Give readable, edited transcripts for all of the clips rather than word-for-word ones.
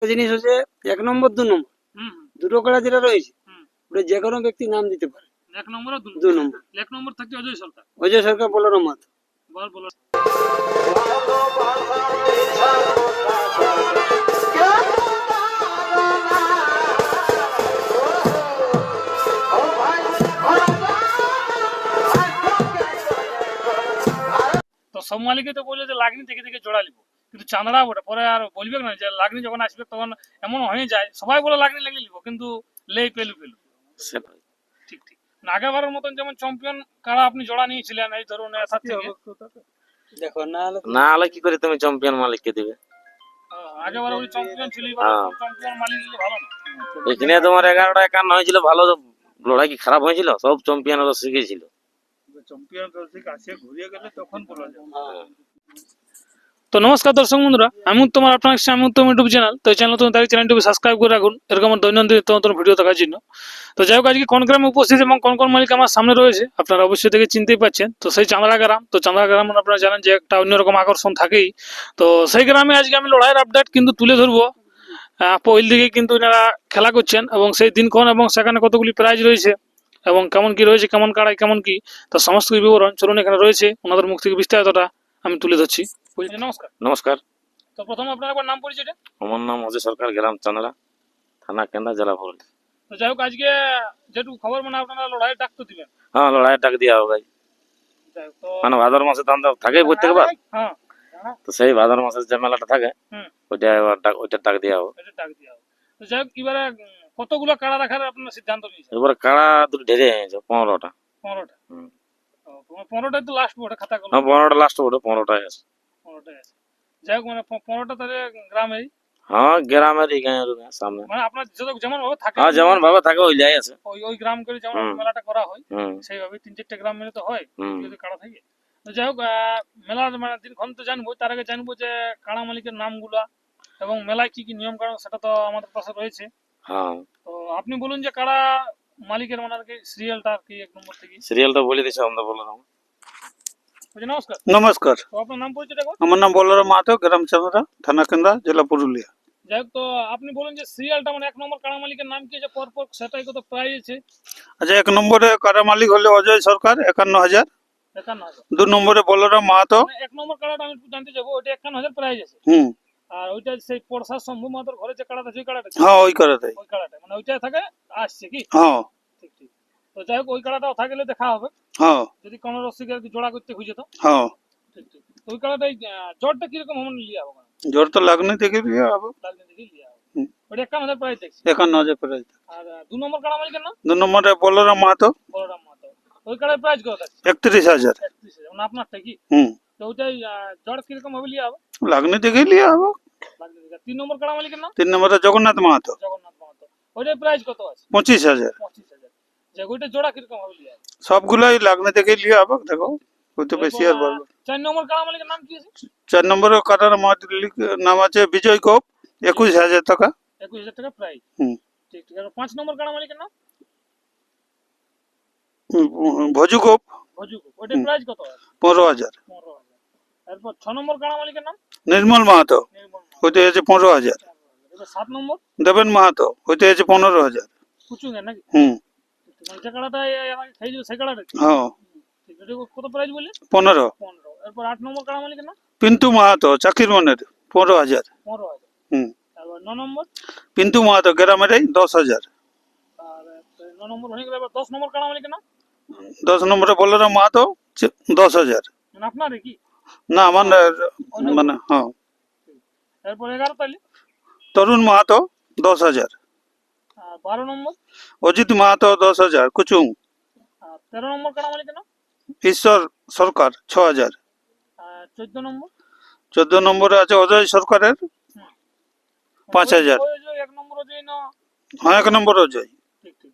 জিনিস হচ্ছে 1 নম্বর 2 নম্বর হুম হুম, দুটো কাড়া যেটা রয়েছে হুম। ওটা যে কোনো ব্যক্তি নাম দিতে পারে। 1 নম্বর আর 2 2 নম্বর। নম্বর 1 নম্বর থাকছে অজয় সরকার। অজয় সরকার বলরাম মাহাতো। বল বলো। তো সব মালিকই তো বললো যে লাগনি থেকে থেকে জোড়া নিব, কিন্তু চাঁদড়া ওটা পরে আর বলবে না যে লাগনি যখন আসবে তখন এমন হয়ে যায় সবাই বলে লাগনি লাগিয়ে নিব, কিন্তু লেই পেলু পেলু। সেটাই। ঠিক ঠিক। না, আগেবারের মতন যেমন চ্যাম্পিয়ন কারা আপনি জোড়া নিয়েছিলেন এই ধরুন এসার থেকে, দেখো না হলে না হলে কি করে তুমি চ্যাম্পিয়ন মালিককে দিবে? আগেবারে ওই চ্যাম্পিয়ন ছিল, এবার হ্যাঁ। চ্যাম্পিয়ন মালিক দিলে ভালো না। এখানে তোমার 11টা 51 হয়েছিল, ভালো লড়াই কি খারাপ হয়েছিল? সব চ্যাম্পিয়ন ওরা শিখেছিল। চ্যাম্পিয়ন আসে ঘুরিয়ে গেলে তখন বলা যায়। হ্যাঁ। তো নমস্কার দর্শক বন্ধুরা, আমি তোমার আপনার আমি উত্তম ইউটিউব চ্যানেল। তো এই চ্যানেল তুমি তার চ্যানেলটিকে সাবস্ক্রাইব করে রাখুন এরকম দৈনন্দিন নিত্য নতুন ভিডিও দেখার জন্য। তো যাই হোক, আজকে কোন গ্রামে উপস্থিত এবং কোন কোন মালিক আমার সামনে রয়েছে আপনারা অবশ্যই দেখে চিনতেই পাচ্ছেন। তো সেই চাঁদড়া গ্রাম, তো চাঁদড়া গ্রাম আপনারা জানেন যে একটা অন্যরকম আকর্ষণ থাকেই। তো সেই গ্রামে আজকে আমি লড়াইয়ের আপডেট কিন্তু তুলে ধরবো। পহিল দিকে কিন্তু এনারা খেলা করছেন এবং সেই দিনক্ষণ এবং সেখানে কতগুলি প্রাইজ রয়েছে এবং কেমন কি রয়েছে, কেমন কাড়াই কেমন কি, তার সমস্ত বিবরণ চলুন এখানে রয়েছে ওনাদের মুখ থেকে বিস্তারিতটা আমি তুলে ধরছি। নমস্কার। নমস্কার। তো প্রথমে আপনার একবার নাম পরিচয়টা। আমার নাম অজয় সরকার, গ্রাম চাঁদড়া, থানা কেন্দ্রা, জেলা পুরুলিয়া। তো যাই হোক, আজকে যেটুকু খবর মানে আপনারা লড়াইয়ের ডাক তো দিবেন। হ্যাঁ, লড়াইয়ের ডাক দেওয়া হবে ভাই। যাই হোক, তো মানে ভাদর মাসে ধান থাকে প্রত্যেকবার, হ্যাঁ, তো সেই ভাদর মাসের যে মেলাটা থাকে হুম, ওইটার ডাক দেওয়া হবে। এটা ডাক দেওয়া হবে। তো যাই হোক, এবারে কতগুলো কাড়া রাখার আপনার সিদ্ধান্ত নিয়েছেন? এবার কাড়া দুটো ঢেরে হয়েছে, 15টা। 15টা। হুম। তোমার 15টাই তো লাস্ট ওটা খাতা করলো। হ্যাঁ, 15টা লাস্ট ওটা, 15টাই আছে। 15টাই আছে। যাই হোক, মানে 15টা তাহলে গ্রামেই, হ্যাঁ, গ্রামের এই গাঁয়ের সামনে। মানে আপনার যেমন ভাবে থাকে, হ্যাঁ, যেমন ভাবে থাকে ওই যাই আছে। ওই ওই গ্রাম করে যেমন হুম। মেলাটা করা হয় হুম। সেইভাবে 3-4টে গ্রাম মিলে তো হয় হুম। যদি কাড়া থাকে। তো যাই হোক, মেলার মানে দিনক্ষণ তো জানবো, তার আগে জানবো যে কাড়া মালিকের নামগুলা এবং মেলায় কি কি নিয়ম কানুন সেটা তো আমাদের পাশে রয়েছে। হ্যাঁ, তো আপনি বলুন যে কাড়া মালিকের মানে আর কি সিরিয়ালটা আর কি 1 নম্বর থেকে। সিরিয়ালটা বলে দিছে, আমরা বলে দাও। নমস্কার। নমস্কার, তো আপনার নাম পরিচয়টা বলুন। আমার নাম বলরাম মাহাতো, গ্রাম চাঁদড়া, থানা কেন্দ্রা, জেলা পুরুলিয়া। যাই হোক, তো আপনি বলুন যে সিরিয়ালটা মানে 1 নম্বর কাড়া মালিকের নাম কি আছে, পরপর সেটাই কত প্রাইস আছে? আচ্ছা, 1 নম্বরে কাড়া মালিক হলে অজয় সরকার 51,000। 51,000। 2 নম্বরে বলরাম মাহাতো। মানে 1 নম্বর কাড়াটা আমি একটু জানতে যাবো, ওটা 51,000 প্রাইস আছে। হুম। আর ওইটা সেই পরশার শম্ভু মাহাতোর ঘরে যে কাড়াটা, সেই কাড়াটা কি? হ্যাঁ, ওই কাড়াটাই। ওই কাড়াটা মানে ওইটা থাকে আসছে কি? হ্যাঁ। ঠিক ঠিক। তো যাই হোক, ওই কাড়াটাও থাকলে দেখা হবে হ্যাঁ। যদি কোনো রসিক আর কি জোড়া করতে খুঁজে তো। হ্যাঁ, ঠিক ঠিক। তো ওই কাড়াটাই জোরটা কিরকম হবে লিয়া হবে? জোর তো লাগনি থেকে দিয়ে হবে। লাগলে দেখি লিয়া হবে। হুম। ওটা 51,000 প্রাইস দেখছি। 51,000 প্রাইস। আর 2 নম্বর কাড়া মালিকের নাম 2 নম্বরে বলরাম মাহাতো, বলরাম মাহাতো। ওই কাড়ার প্রাইস কত থাকছে? 31,000। 31,000 মানে আপনারটা কি? হুম। তো ওইটাই জোর কিরকম হবে লিয়া হবে? লাগনি থেকে লিয়া হবে। লাগলে দেখি। 3 নম্বর কাড়া মালিকের নাম 3 নম্বরে জগন্নাথ মাহাতো, জগন্নাথ মাহাতো। ওইটার প্রাইস কত আছে? 25,000। 25,000। যে ওইটা জোড়া কিরকম হবে লিয়া হবে? সবগুলাই লাগনি থেকে লিয়া হবে। দেখো ওই তো বেশি আর বলবো। 4 নম্বর কাড়া মালিকের নাম কি আছে? 4 নম্বরে কাটার মালিক নাম আছে বিজয় গোপ, 21,000 টাকা। 21,000 টাকা প্রাইস। হুম। ঠিক ঠিক। আর 5 নম্বর কাড়া মালিকের নাম ভজু গোপ, ভজু। ওইটার প্রাইস কত আছে? 15,000। 15,000। তারপর 6 নম্বর কাড়া মালিকের নাম নির্মল মাহাতো, নির্মল মাহাতো। ওইতে আছে 15,000। এবার 7 নম্বর দেবেন মাহাতো, ওইতে আছে 15,000। কুচুঙ্গের নাকি? হুম। মানে যে কাড়াটা আমাকে খাই দিবে সেই কাড়াটা? হ্যাঁ, ঠিক। এটা কত প্রাইস বললেন? 15। 15। এরপর 8 নম্বর কাড়া মালিকের নাম পিন্টু মাহাতো, চাকির মনের, 15,000। 15,000। হুম। তারপর 9 নম্বর পিন্টু মাহাতো, গ্রামেরই, 10,000। আর 9 নম্বর হয়ে গেল। এবার 10 নম্বর কাড়া মালিকের নাম 10 নম্বরে বলরাম মাহাতো, 10,000। মানে আপনার কি? না, আমার মানে হ্যাঁ। এরপর 11 তাহলে তরুণ মাহাতো, 10,000। আর 12 নম্বর অজিত মাহাতো, 10,000, কুচুং। আর 13 নম্বর কাড়া মালিকের নাম ঈশ্বর সরকার, 6,000। আর 14 নম্বর 14 নম্বরে আছে অজয় সরকারের, 5,000। ওই যে 1 নম্বর ওই না। হ্যাঁ, 1 নম্বর অজয়, ঠিক ঠিক।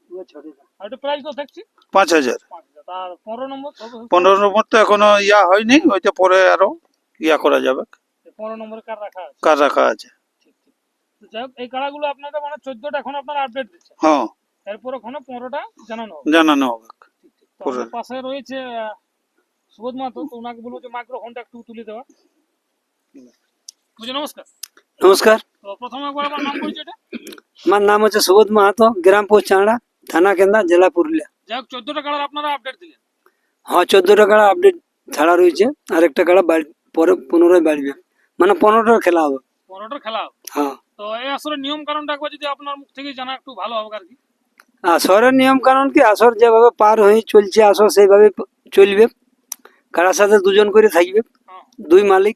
আর এটা প্রাইস কত থাকছে? 5,000। 5,000। আর 15 নম্বর 15 নম্বর তো এখনো ইয়া হয়নি, ওইটা পরে আরো ইয়া করা যাবে। 15 নম্বরে কার রাখা আছে? কার রাখা আছে। ঠিক ঠিক। তো যাই হোক, এই কাড়াগুলো আপনারা মানে 14টা এখন আপনারা আপডেট দিচ্ছেন। হ্যাঁ, এরপর ওখানে 15টা জানানো হবে। জানানো হবে। ঠিক ঠিক। তো আমার পাশে রয়েছে সুবোধ মাহাতো, তো ওনাকে বলবো যে মাইক্রোফোনটা একটু তুলে দেওয়া। বুঝে নমস্কার। নমস্কার। তো প্রথমে একবার আমার নাম পরিচয়টা। আমার নাম হচ্ছে সুবোধ মাহাতো, গ্রাম পোস্ট চাঁড়া, থানা কেন্দা, জেলা পুরুলিয়া। যাই হোক 14টা কাড়ার আপনারা আপডেট দিলেন। হ্যাঁ, 14টা কাড়া আপডেট ছাড়া রয়েছে, আর একটা কাড়া পরে পুনরায় বাড়বে, মানে 15টার খেলা হবে। 15টার খেলা হবে। হ্যাঁ, তো এই আসলে নিয়ম কারণটা একবার যদি আপনার মুখ থেকে জানা একটু ভালো হবে আর কি। আসরের নিয়ম কারণ কি, আসর যেভাবে পার হয়ে চলছে আসর সেইভাবে চলবে। কাড়ার সাথে দুজন করে থাকবে, হ্যাঁ। দুই মালিক,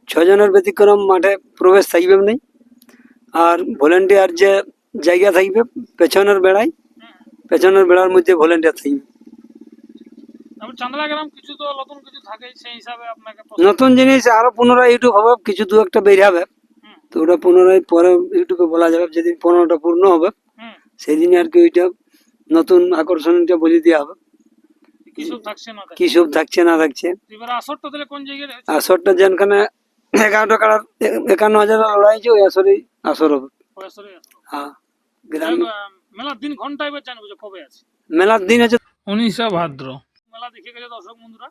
6 জনের ব্যতিক্রম মাঠে প্রবেশ থাকবে না। আর ভলেন্টিয়ার যে জায়গা থাকবে পেছনের বেড়ায়, পেছনের বেড়ার মধ্যে ভলেন্টিয়ার থাকবে। তারপর চান্দলা গ্রাম কিছু তো নতুন কিছু থাকে, সেই হিসাবে আপনাকে নতুন জিনিস আরো পুনরায় ইউটিউব হবে, কিছু দু একটা বের হবে, হুম, তো ওটা পুনরায় পরে ইউটিউবে বলা যাবে। যেদিন 15টা পূর্ণ হবে হুম, সেদিন আর কি ওইটা নতুন আকর্ষণটা বলে দেওয়া হবে, কি সব থাকছে না কি সব থাকছে না থাকছে। এবার আসরটা তাহলে কোন জায়গায় হচ্ছে? আসরটা যেখানে 11টা কাড়ার 51,000 লড়াই আছে, ওই আসরেই আসর হবে। ওই আসরে আসর। হ্যাঁ, যাই গ্রামে হোক, মেলার দিন ঘন্টা এবার জানবো যে কবে আছে। মেলার দিন আছে 19 ভাদ্র মেলা দেখে গেলে দর্শক বন্ধুরা,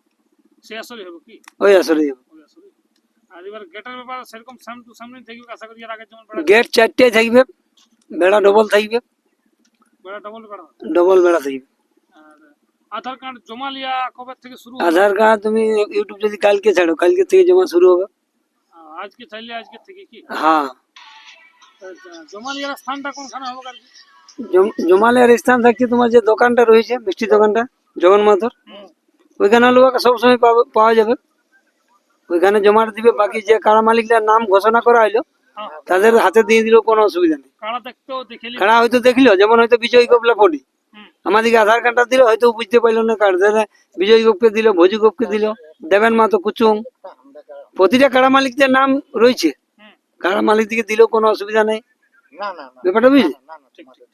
সে আসরে হবে কি ওই আসরেই হবে। ওই আসরে। আর এবার গেটের ব্যাপার সেরকম সাম টু সামনে থাকবে, আশা করি এর আগে যেমন বেড়া গেট 4টে থাকবে, বেড়া ডবল থাকবে, বেড়া ডবল বেড়া হবে। ডবল বেড়া থাকবে। আর আধার কার্ড জমা লিয়া কবে থেকে শুরু হবে? আধার কার্ড তুমি ইউটিউব যদি কালকে ছাড়ো, কালকে থেকে জমা শুরু হবে। আজকে চাইলে আজকে থেকে কি হ্যাঁ, জমা লিয়ার স্থানটা কোনখানে হবে আর কি? জমালের স্থান থাকছে তোমার যে দোকানটা রয়েছে, মিষ্টি দোকানটা জগন মাথর, ওইখানে লোক সবসময় পাওয়া যাবে, ওইখানে জমা দিবে। বাকি যে কারা মালিকদের নাম ঘোষণা করা হইলো হ্যাঁ, তাদের হাতে দিয়ে দিলেও কোনো অসুবিধা নেই। কারা দেখতেও দেখে নিবে। কারা হয়তো দেখলো, যেমন হয়তো বিজয় গোপলা পড়ি, হুম, আমাদেরকে আধার কার্ডটা দিল, হয়তো বুঝতে পারলো না কার্ড দিলে, বিজয় গোপকে দিল, ভোজু গোপকে দিল, দেবেন মাতো কুচুং, প্রতিটা কারা মালিকদের নাম রয়েছে, হুম, কারা মালিক দিকে দিলেও কোনো অসুবিধা নেই। ব্যাপারটা বুঝলি? ঠিক ঠিক।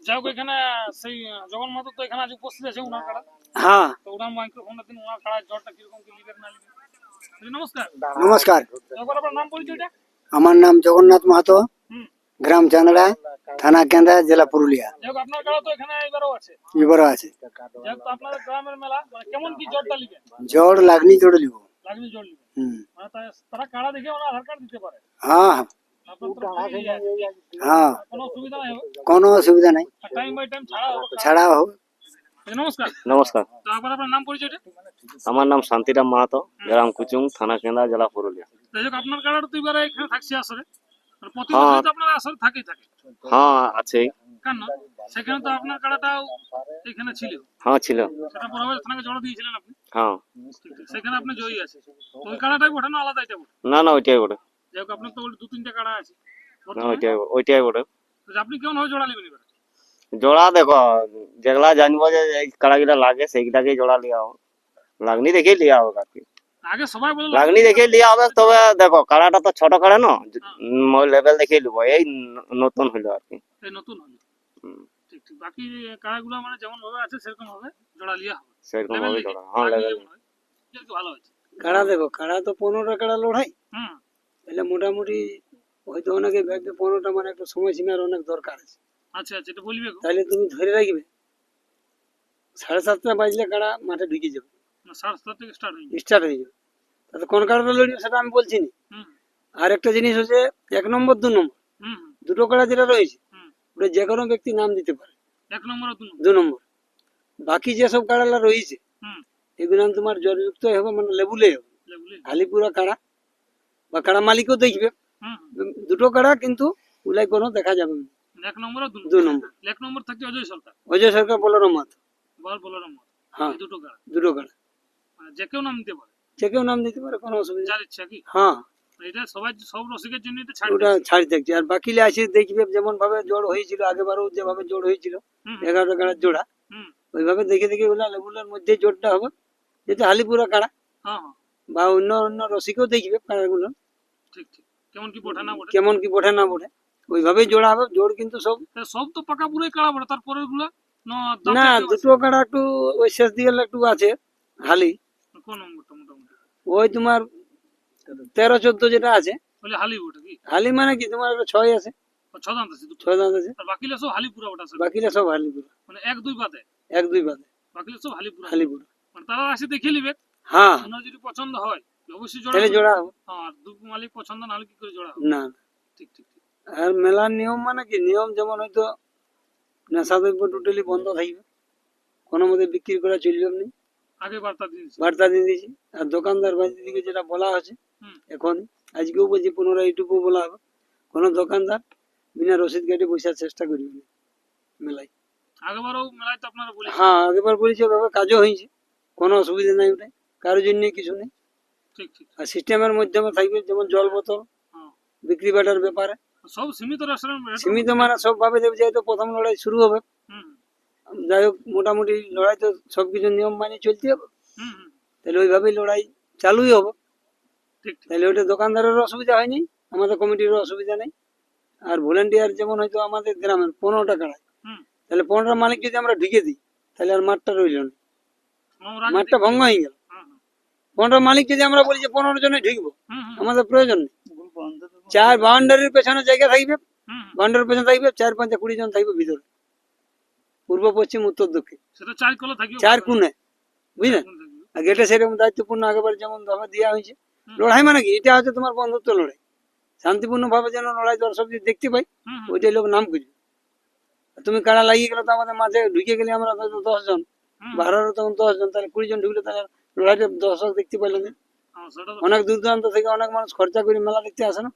যাই হোক, এখানে সেই জগন মাহাতো তো এখানে আজ উপস্থিত আছে, উনার কাড়া। হ্যাঁ, তো ওনার মাইক্রোফোনটা দিন, ওনার কাড়ার জ্বরটা কিরকম কি লিবেন না লিবেন। নমস্কার, নমস্কার। একবার আপনার নাম পরিচয়টা। আমার নাম জগন্নাথ মাহাতো, হুম, গ্রাম চান্দড়া, থানা কেন্দা, জেলা পুরুলিয়া। যাই হোক, আপনার কাড়া তো এখানে এবারও আছে। এবারও আছে। যাই হোক, তো আপনাদের গ্রামের মেলা মানে কেমন কি জ্বরটা লিবেন? জড় লাগনি জড় লিব। লাগনি জ্বর লিবেন, হুম। মানে তারা কাড়া দেখে ওনার আধার কার্ড দিতে পারে। হ্যাঁ, আপনার তো ফ্রি আছে, হ্যাঁ, কোনো অসুবিধা নাই হবে। কোনো অসুবিধা নাই, টাইম বাই টাইম ছাড়া হবে কাড়া। ছাড়া হবে। নমস্কার, নমস্কার, তো একবার আপনার নাম পরিচয়টা। আমার নাম শান্তিরাম মাহাতো, গ্রাম কুচুং, থানা কেন্দা, জেলা পুরুলিয়া। যাই হোক, আপনার কাড়াটা তো এবারে এখানে থাকছে আসরে, মানে প্রতি হ্যাঁ। বছরই তো আপনার আসরে থাকেই থাকে। হ্যাঁ আছে, কেন সেখানে তো আপনার কাড়াটাও এখানে ছিল, হ্যাঁ ছিল, সেটা পরবর্তী থানাকে জড়ো দিয়েছিলেন আপনি। হ্যাঁ। ঠিক ঠিক, সেখানে আপনি জয়ী আছে। তো ওই কাড়াটাই ওঠে না আলাদা এটা ওঠে? না না, ওইটাই ওটা, যাই হোক, আপনার তো দু তিনটা কাড়া আছে না বর্তমানে। ওইটাই ওটা। তো আপনি কেমন ভাবে জোড়া নেবেন এবার? জোড়া দেখো, যেগুলা জানবো যে এই কাড়াগুলা লাগে সেইগুলাকে জোড়া লিয়া হবে, লাগনি দেখেই লিয়া হবে আর কি। আগে সবাই বলে লাগনি দেখেই লিয়া হবে, তবে দেখো কাড়াটা তো ছোট কাড়া না, ওই লেভেল দেখেই লিবো, এই নতুন হইলো আর কি। এই নতুন হলো। হুম, ঠিক ঠিক, বাকি কাড়াগুলো মানে যেমন ভাবে আছে সেরকম ভাবে জোড়া লিয়া হবে। সেরকম লেভেল ভাবে দেখে, জোড়া, হ্যাঁ লাগনি লেভেল। যেমন হয়, যেরকম ভালো হয়েছে। কাড়া দেখো, কাড়া তো 15টা কাড়া লড়াই, হুম, তাহলে মোটামুটি হয়তো অনেকে ভাববে 15টা মানে একটা সময়সীমার অনেক দরকার আছে, আচ্ছা আচ্ছা, এটা বলবে গো। তাহলে তুমি ধরে রাখবে 7:30 বাজলে কাড়া মাঠে ঢুকে যাবে, না, 7:30 থেকে স্টার্ট হয়ে যাবে। স্টার্ট হয়ে যাবে। তাতে কোন কাড়াটা লড়বে সেটা আমি বলছি না। হুম, আর একটা জিনিস হচ্ছে 1 নম্বর 2 নম্বর হুম, দুটো কাড়া যেটা রয়েছে, হুম, ওটা যে কোনো ব্যক্তি নাম দিতে পারে। 1 নম্বর আর 2 নম্বর। 2 নম্বর বাকি যেসব কাড়ালা রয়েছে হুম, এগুলো তোমার জয়যুক্ত হবে, মানে লেবুলেই হবে। লেবুলে। হালিপুরা কাড়া বা কাড়া মালিকও দেখবে, হুম, দুটো কাড়া কিন্তু উলাই কোনো দেখা যাবে না। 1 নম্বর আর 2 2 নম্বর। নম্বর 1 নম্বর থাকছে অজয় সরকার, অজয় সরকার, বলার মাত। বলার মত। হ্যাঁ, এই দুটো কাড়া দুটো কাড়া মানে যে কেউ নাম নিতে পারে, যে কেউ নাম দিতে পারে, কোনো অসুবিধা নেই। যার ইচ্ছা কি। হ্যাঁ, এটা সব রসিকের জন্য এটা ছাড় ওটা দিয়েছে। ছাড়ি থাকছে। আর বাকি আছে দেখবে যেমন ভাবে জোড় হয়েছিল আগেবারও, যেভাবে জোড় হয়েছিল হুম, 11টা কাড়ার জোড়া, হুম, ওইভাবে দেখে দেখে ওগুলা লেবুলের মধ্যে জোড়টা হবে, যেটা হালিপুরা কাড়া হ্যাঁ হ্যাঁ, বা অন্য অন্য রসিকও দেখবে কাড়াগুলো ঠিক ঠিক, কেমন কি বঠে না বটে। কেমন কি বটে না বটে, ওইভাবেই জোড়া হবে। জোড় কিন্তু সব সব তো পাকা পুরোই কাড়া বটে, তারপরে গুলা দাম না, একটু আছে। দুটো কাড়া একটু ওই শেষ দিকে একটু আছে হালি, কোন নম্বরটা মোটামুটি ওই তোমার 13-14 যেটা আছে বলে হালি বটে কি? হালি, মানে কি তোমার একটা 6 আছে, ও, 6 দাঁত আছে দুটো, 6 দাঁত আছে, আর বাকিলা সব হালি পুরা বটে আছে। বাকিরা সব হালিপুরা, মানে 1 2 বাদে 1-2 বাদে বাকিলা সব হালি পুরা। হালিপুরা। মানে তারা আসে দেখে নিবে, হ্যাঁ, ওনার যদি পছন্দ হয় অবশ্যই জোড়া তাহলে হবে। জোড়া হবে। আর দু মালিক পছন্দ না হলে কি করে জোড়া হবে? না, ঠিক ঠিক ঠিক। আর মেলার নিয়ম মানে কি, নিয়ম যেমন হয়তো নেশা দ্রব্য টোটালি বন্ধ থাকবে, কোনো মতে বিক্রি করা চলবে না, আগে বার্তা দিয়েছে। বার্তা দিয়ে দিয়েছি। আর দোকানদার দিকে যেটা বলা আছে হুম। এখন, আজকেও বলছি, পুনরায় এইটুকু বলা হবে, কোনো দোকানদার বিনা রসিদ কেটে বসার চেষ্টা করবে না মেলায়। আগেবারও মেলায় তো আপনারা বলেছেন। হ্যাঁ, আগেবার বলেছি, ওভাবে কাজও হয়েছে, কোনো অসুবিধা নাই ওটাই, কারোর জন্য কিছু নেই। ঠিক ঠিক। আর সিস্টেমের মাধ্যমে থাকবে, যেমন জল বোতল হ্যাঁ। বিক্রি বাটার ব্যাপারে সব সীমিত রেস্টুরেন্ট। সীমিত, মানে সব ভাবে দেবে, যেহেতু প্রথম লড়াই শুরু হবে। হুম যাই হোক, মোটামুটি লড়াই তো সবকিছু নিয়ম মানিয়ে চলতে হবে, হুম হুম। তাহলে ওইভাবেই লড়াই চালুই হবে। ঠিক ঠিক। তাহলে ওটা দোকানদারেরও অসুবিধা হয়নি, আমাদের কমিটিরও অসুবিধা নেই। আর ভলেন্টিয়ার যেমন হয়তো আমাদের গ্রামের 15টা কাড়ায়, হুম। তাহলে 15টা মালিক যদি আমরা ঢুকে দিই, তাহলে আর মাঠটা রইল না, আমরা আগে মাঠটা ভঙ্গ হয়ে গেল। হুম হুম 15 মালিক যদি আমরা বলি যে 15 জনে ঢুকবো, হুম হুম আমাদের প্রয়োজন নেই। 4 বাউন্ডারির পেছনে জায়গা থাকবে, হুম। বাউন্ডারির পেছনে থাকবে 4-5-20 জন থাকবে ভিতরে, পূর্ব পশ্চিম উত্তর দক্ষিণ, সেটা 4 কলা থাকি। 4 কোণে, বুঝলেন। আর গেটে সেরকম দায়িত্বপূর্ণ আগেবার যেমন ভাবে দেওয়া হয়েছে। লড়াই মানে কি, এটা হচ্ছে তোমার বন্ধুত্ব লড়াই, শান্তিপূর্ণ ভাবে যেন লড়াই দর্শক যদি দেখতে পাই, ওইটাই লোক নাম করবে। আর তুমি কারা লাগিয়ে গেলে তো আমাদের মাঝে ঢুকে গেলে আমরা হয়তো 10 জন, বাহারও তখন 10 জন, তাহলে 20 জন ঢুকলে তাহলে লড়াইটা দর্শক দেখতে পাইলো না। সেটা তো অনেক দূর দূরান্ত থেকে অনেক মানুষ খরচা করে মেলা দেখতে আসে না,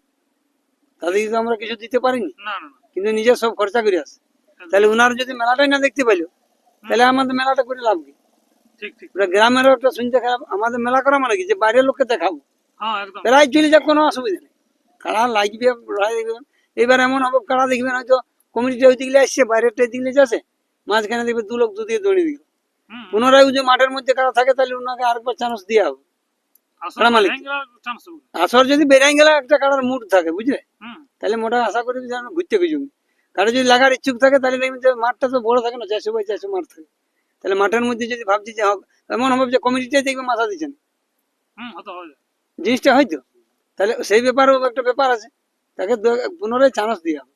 তাদেরকে তো আমরা কিছু দিতে পারিনি, না না না। কিন্তু নিজের সব খরচা করে আসে। তাহলে ওনার যদি মেলাটাই না দেখতে পাইলো, তাহলে আমাদের মেলাটা করে লাভ কি? ঠিক ঠিক। ওটা গ্রামেরও একটা শুনতে খারাপ, আমাদের মেলা করা মানে কি যে বাইরের লোককে দেখাবো, হ্যাঁ একদম। প্রায় চলে যাক, কোনো অসুবিধা নেই, কাড়া লাগবে, লড়াই দেখবেন। এবার এমন হবে, কাড়া দেখবেন হয়তো কমিটিটা ওই দিকে আসছে, বাইরেরটা দিকে যাচ্ছে, মাঝখানে দেখবে 2 লোক দুদিকে দৌড়িয়ে দিল, হুম। পুনরায় ওই যে মাঠের মধ্যে কাড়া থাকে, তাহলে ওনাকে আরেকবার চান্স দেওয়া হবে। আসলে কাড়া মালিক চান্স হবে। আসর যদি বেড়াই গেলে একটা কাড়ার মুড থাকে, বুঝলে, হুম। তাহলে মোটা আশা করি যেন ঘুরতে কিছু, কারো যদি লাগার ইচ্ছুক থাকে, তাহলে দেখবেন যে মাঠটা তো বড় থাকে না, 400 বাই 400 মাঠ থাকে, তাহলে মাঠের মধ্যে যদি ভাবছি যে এমন হবে যে কমিটিটাই দেখবে মাথা দিচ্ছে না, হুম হতে হবে। জিনিসটা হয়তো, তাহলে সেই ব্যাপারেও একটা ব্যাপার আছে, তাকে পুনরায় চান্স দেওয়া হবে।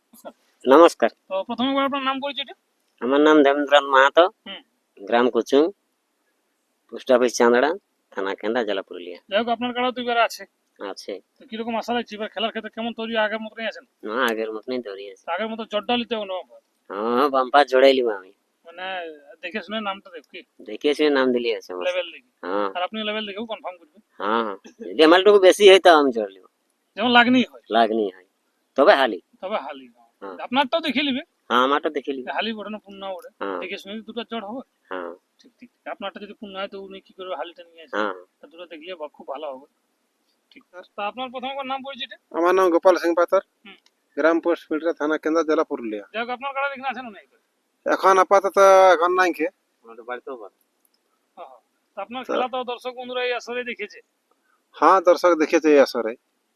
নমস্কার, তো প্রথমে একবার আপনার নাম পরিচয়টা। আমার নাম দেবেন্দ্রনাথ মাহাতো, হুম। গ্রাম কুচুং, পোস্ট অফিস চাঁদড়া, থানা কেন্দ্রা, জেলা পুরুলিয়া। যাই হোক, আপনার কাড়া তো এবার আছে, আছে তো কিরকম আশা রাখছি এবার খেলার ক্ষেত্রে কেমন তৈরি, আগের মতনই আছেন? না, আগের মতনই দৌড়িয়েছে। তো আগের মতো জড্ডালিতে অনুভব হয়? হ্যাঁ, বাম্পার জোড়াইলিম আমি, মানে দেখে শুনে নামটা দেখি, দেখিয়েছি, নাম দিলি আছে আমার। লেভেল দেখি। হ্যাঁ আর আপনি লেভেল দেখেও কনফার্ম করবেন, হ্যাঁ হ্যাঁ, যদি আমারটুকু বেশি হয় তাও আমি জোড় লিব, যেমন লাগনি হয়। লাগনি হয় তবে হালি। তবে হালি হ্যাঁ। আপনারটাও দেখে নিবে, হ্যাঁ, আমারটা দেখে লিব। হালি বটে না পূর্ণ বটে, হ্যাঁ দেখে শুনে দুটো জড় হবে। হ্যাঁ ঠিক ঠিক। আপনারটা যদি পূর্ণ হয় তো উনি কি করবে, হালিটা নিয়ে আসবে, হ্যাঁ। তা দুটো দেখলে খুব ভালো হবে। ঠিক। তা আপনার প্রথম একবার নাম পরিচয়টা। আমার নাম গোপাল সিং পাতার, হুম। গ্রাম পোস্ট ফিল্টার, থানা কেন্দ্রা, জেলা পুরুলিয়া। যাই হোক, আপনার কাড়া দেখে আছেন না? এখন আপাতত এখন নাই খে। আমাদের বাড়িতেও ভালো। তো আপনার খেলা তো দর্শক বন্ধুরা এই আসরে দেখেছে, হ্যাঁ, দর্শক দেখেছে এই আসরে।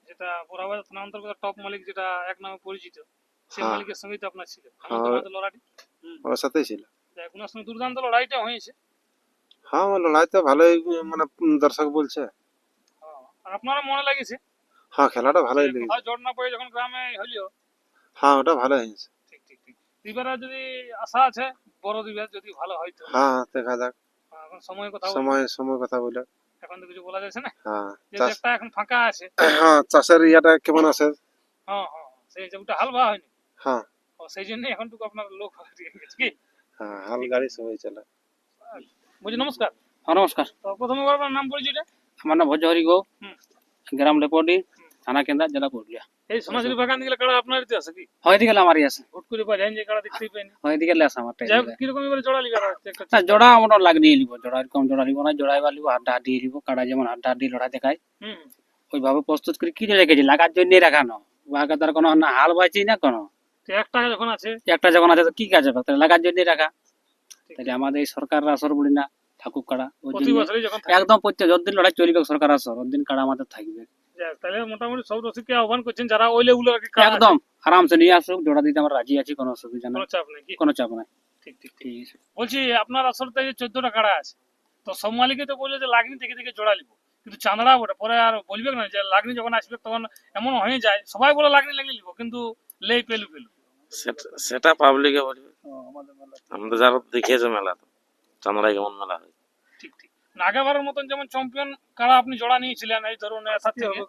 যেটা পোড়াবাজার থানা অন্তর্গত টপ মালিক, যেটা এক নামে পরিচিত, সেই হ্যাঁ। মালিকের সঙ্গেই তো আপনার ছিল হ্যাঁ। আমাদের লড়াই। ওর সাথেই ছিল। যাই হোক, ওনার সঙ্গে দুর্দান্ত লড়াইটা হয়েছে। হ্যাঁ, ও লড়াই তো ভালোই, মানে দর্শক বলছে। আর আপনারা মনে লাগিয়েছে হ্যাঁ, খেলাটা ভালোই যে লেগেছে। কোথাও জট না পড়ে যখন গ্রামে হইলো। হ্যাঁ, ওটা ভালো হয়েছে। ঠিক ঠিক ঠিক। এবারে যদি আশা আছে বড় দিবের, যদি ভালো হয় তো। হ্যাঁ, দেখা যাক, এখন সময় কথা বলবো। সময় কথা বলে। এখন তো কিছু বলা যাচ্ছে না, হ্যাঁ, যে একটা এখন ফাঁকা আছে। হ্যাঁ, চাষের ইয়াটা কেমন আছে? হ্যাঁ হ্যাঁ, সেই যে ওটা হাল বা হয়নি, হ্যাঁ সেই জন্যই এখনটুকু আপনার লোক দিয়ে গেছে কি। হ্যাঁ, হাল গাড়ি সবাই চলে। বলছি নমস্কার। হ্যাঁ নমস্কার, তো প্রথমে আপনার নাম পরিচয়টা। আমার নাম ভজহরি গো, হুম। গ্রাম লেপডি, থানা কেন্দ্রা, জেলা পুরুলিয়া। এই সোনাঝুরি বাগান দিকে কাড়া আপনার আছে কি? হয় দিকে আমারই আছে, হুট করে পাই যে কাড়া দেখতেই পাইনি। হয় দিকে আছে আমার। যাই হোক, কিরকম এবারে জোড়ালি কাড়া হচ্ছে একটা? না, জোড়া আমরা লাগনি লিব, জোড়া এরকম জোড়া লিব না, জোড়াইবার লিব, হাড্ডা হাড্ডি লিব, কাড়া যেমন হাড্ডা হাড্ডি লড়াই দেখায় হুম। ওইভাবে প্রস্তুত করে কিনে রেখেছি, লাগার জন্য রাখানো, বাঘা তার কোনো না হাল বাঁচি না কোনো, তো একটা যখন আছে, একটা যখন আছে তো কি কাজ হবে, তাহলে লাগার জন্য রাখা। তাহলে আমাদের এই সরকাররা আসর বলি না, ঠাকুর কাড়া, ওই প্রতি জন্য বছরই যখন থাকে। একদম প্রত্যেক যতদিন লড়াই চলবে সরকার আসর, ওদিন কাড়া আমাদের থাকবে। যাই হোক, তাহলে মোটামুটি সব রসিককে আহ্বান করছেন যারা ওই লেগুলো আর কি কাড়া আছে, একদম আরামসে নিয়ে আসুক, জোড়া দিতে আমরা রাজি আছি, কোনো অসুবিধা কোনো নেই, চাপ নেই কি? কোনো চাপ নাই। ঠিক ঠিক ঠিক। ঠিক আছে। বলছি আপনার আসরতে যে 14টা কাড়া আছে, তো সব মালিকে তো বললো যে লাগনি দেখে দেখে জোড়া লিব, কিন্তু চাঁদড়া বটে পরে আর বলবে না যে লাগনি যখন আসবে তখন এমন হয়ে যায় সবাই বলে লাগনি লাগনি লিব, কিন্তু লেই পেলু পেলু। সেটা পাবলিকে বলবে, আমাদের মেলা আমাদের যারা দেখেছে মেলা, তো চামড়ায় কেমন মেলা হয়। ঠিক ঠিক। আগেবারের মতন যেমন চ্যাম্পিয়ন কাড়া আপনি জোড়া নিয়েছিলেন, এই ধরুন এসার থেকে,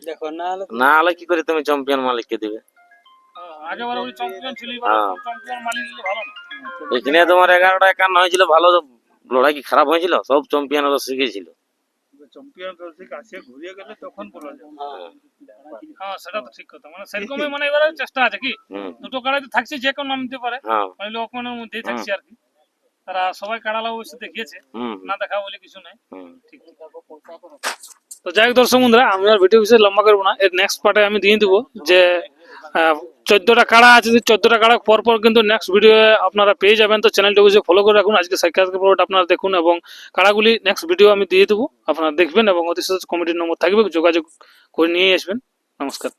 দেখো না হলে না হলে কি করে তুমি চ্যাম্পিয়ন মালিককে দিবে? আগেবার ওই চ্যাম্পিয়ন ছিল এবার হ্যাঁ। চ্যাম্পিয়ন মালিক দিলে ভালো না। এখানে তোমার 11টা 51 হয়েছিল, ভালো লড়াই কি খারাপ হয়েছিল? সব চ্যাম্পিয়নরা শিখেছিল। চ্যাম্পিয়ন থেকে আসে ঘুরিয়ে গেলে তখন বলা যায়। হ্যাঁ সেটা তো ঠিক কথা, মানে সেরকমই মানে এবারে চেষ্টা আছে কি হুম, দুটো কাড়াইতে থাকছে, যে কেউ নাম দিতে পারে, হ্যাঁ, মানে লোকমানের মধ্যেই থাকছে আর কি। তারা সবাই কাড়ালা অবশ্য দেখিয়েছে, হুম, না দেখা বলে কিছু নাই। হুম। ঠিক। তো যাই হোক দর্শক বন্ধুরা, আমি আর ভিডিও বিশেষ লম্বা করবো না, এর নেক্সট পার্টে আমি দিয়ে দিব যে 14টা কাড়া আছে, 14টা কাড়া পর পর কিন্তু নেক্সট ভিডিও আপনারা পেয়ে যাবেন। তো চ্যানেলটা অবশ্যই ফলো করে রাখুন, আজকে সাক্ষাৎকার পর্বটা আপনারা দেখুন এবং কাড়াগুলি নেক্সট ভিডিও আমি দিয়ে দেবো, আপনারা দেখবেন এবং অতি সহজ কমিটির নম্বর থাকবে, যোগাযোগ করে নিয়ে আসবেন। নমস্কার।